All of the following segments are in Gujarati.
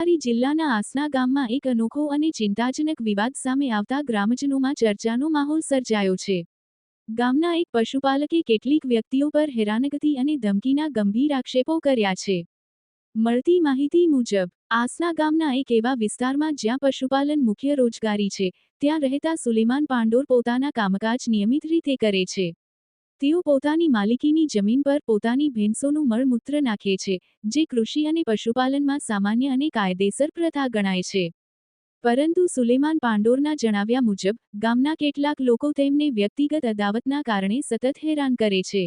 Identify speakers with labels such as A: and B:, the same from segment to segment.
A: નવસારી જિલ્લાના આસના ગામમાં એક અનોખો અને ચિંતાજનક વિવાદ સામે આવતા ગ્રામજનોમાં ચર્ચાનો માહોલ સર્જાયો છે. ગામના એક પશુપાલકે કેટલીક વ્યક્તિઓ પર હેરાનગતિ અને ધમકીના ગંભીર આક્ષેપો કર્યા છે. મળતી માહિતી મુજબ, આસના ગામના એક એવા વિસ્તારમાં જ્યાં પશુપાલન મુખ્ય રોજગારી છે, ત્યાં રહેતા સુલેમાન પાંડોર પોતાના કામકાજ નિયમિત રીતે કરે છે. તેઓ પોતાની માલિકીની જમીન પર પોતાની ભેંસોનું મળમૂત્ર નાખે છે, જે કૃષિ અને પશુપાલનમાં સામાન્ય અને કાયદેસર પ્રથા ગણાય છે. પરંતુ સુલેમાન પાંડોરના જણાવ્યા મુજબ, ગામના કેટલાક લોકો તેમને વ્યક્તિગત અદાવતના કારણે સતત હેરાન કરે છે.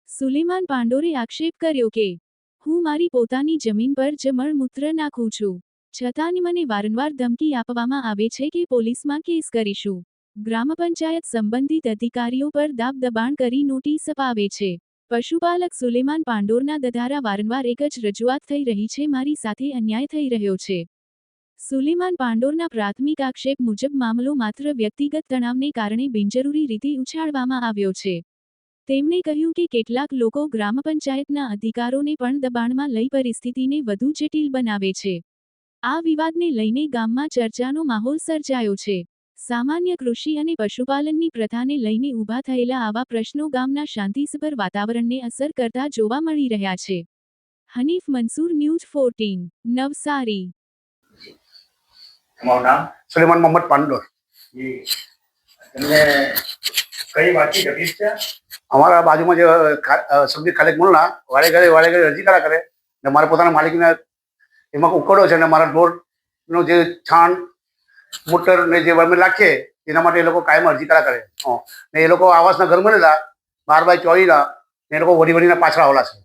A: સુલેમાન પાંડોરે આક્ષેપ કર્યો કે, હું મારી પોતાની જમીન પર જ મળમૂત્ર નાખું છું. છતાં મને વારંવાર ધમકી આપવામાં આવે છે કે પોલીસમાં કેસ કરીશું. ગ્રામ પંચાયત સંબંધિત અધિકારીઓ પર દાબ દબાણ કરી નોટિસ અપાવે છે. પશુપાલક સુલેમાન પાંડોરના દ્વારા વારંવાર એક જ રજૂઆત થઈ રહી છે, મારી સાથે અન્યાય થઈ રહ્યો છે. સુલેમાન પાંડોરના પ્રાથમિક આક્ષેપ મુજબ મામલો માત્ર વ્યક્તિગત તણાવને કારણે બિનજરૂરી રીતે ઉછાળવામાં આવ્યો છે. તેમણે કહ્યું કે કેટલાક લોકો ગ્રામ પંચાયતના અધિકારોને પણ દબાણમાં લઈ પરિસ્થિતિને વધુ જટિલ બનાવે છે. આ વિવાદને લઈને ગામમાં ચર્ચાનો માહોલ સર્જાયો છે. સામાન્ય કૃષિ અને પશુપાલનની પ્રથાને લઈને ઊભા થયેલા આવા પ્રશ્નો ગામના શાંતિસભર વાતાવરણને અસર કરતા જોવા મળી રહ્યા છે. હનીફ મંસૂર, ન્યૂઝ 14, નવસારી.
B: તમારું નામ?
C: સુલેમાન મોહમ્મદ પાંડોર.
B: જી, તમને કઈ વાતની તકલીફ છે?
C: અમારા બાજુમાં જે સબ્જી ખાલેક મુલ્લા વારે ઘરે અરજી કર્યા કરે ને મારા પોતાના માલિકને એમાં ઉકળો છે ને મારા ઢોરનો જે છાણ મોટર ને જે અમે નાખીએ એના માટે એ લોકો કાયમ અરજી કર્યા કરે. ને એ લોકો આવાસના ઘર બનેલા 12x24ના ને એ લોકો વડીના પાછળ આવેલા છે.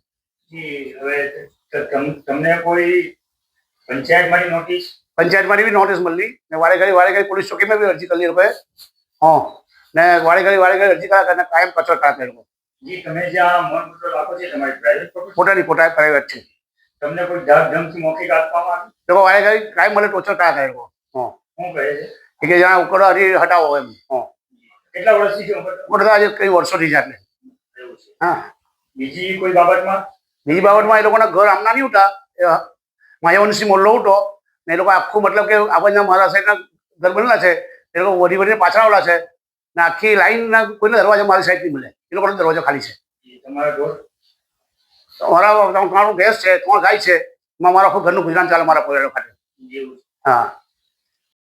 B: જી, હવે તમને કોઈ પંચાયતમાંથી નોટિસ?
C: પંચાયતમાંથી બી નોટિસ મળી ને વારે ઘડી પોલીસ ચોકીમાં બી અરજી કરી એ લોકોએ. ને વારે ઘડી અરજી કર્યા કરે કાયમ કચરો કર્યા કરે લોકો.
B: જી, તમે જ્યાં મળમૂત્ર રાખો છો તમારી પ્રાઇવેટ
C: પોતાની પ્રાઇવેટ છે.
B: તમને કોઈ ધમકી મૌખિક આપવામાં આવી?
C: લોકો વારે ઘડી કાયમ મને ટોર્ચર કર્યા કરે લોકો.
B: શું કહે છે?
C: કે જ્યાં ઉકળો હજી હટાવો એમ.
B: કેટલા વર્ષથી છે?
C: ઉકળતા આજે કઈ વર્ષોથી છે એટલે. હા.
B: બીજી કોઈ બાબતમાં?
C: બીજી બાબતમાં એ લોકોના ઘર આમના નહીં ઉઠા, માયાવંશી મોલ્લો ઉઠો ને એ લોકો આખું મતલબ કે આપણને મારા સાઈડના ઘર બનેલા છે એ લોકો વડીને પાછળ આવેલા છે ને આખી લાઈનના કોઈને દરવાજો મારી સાઈડ નહીં મળે. એ લોકોનો દરવાજો ખાલી છે.
B: તમારા ઘર?
C: મારા 3 ભેંસ છે, 3 ગાય છે, એમાં મારા આખું ઘરનું ગુજરાન ચાલે મારા પરિવાર ખાતે.
B: જેવું?
C: હા.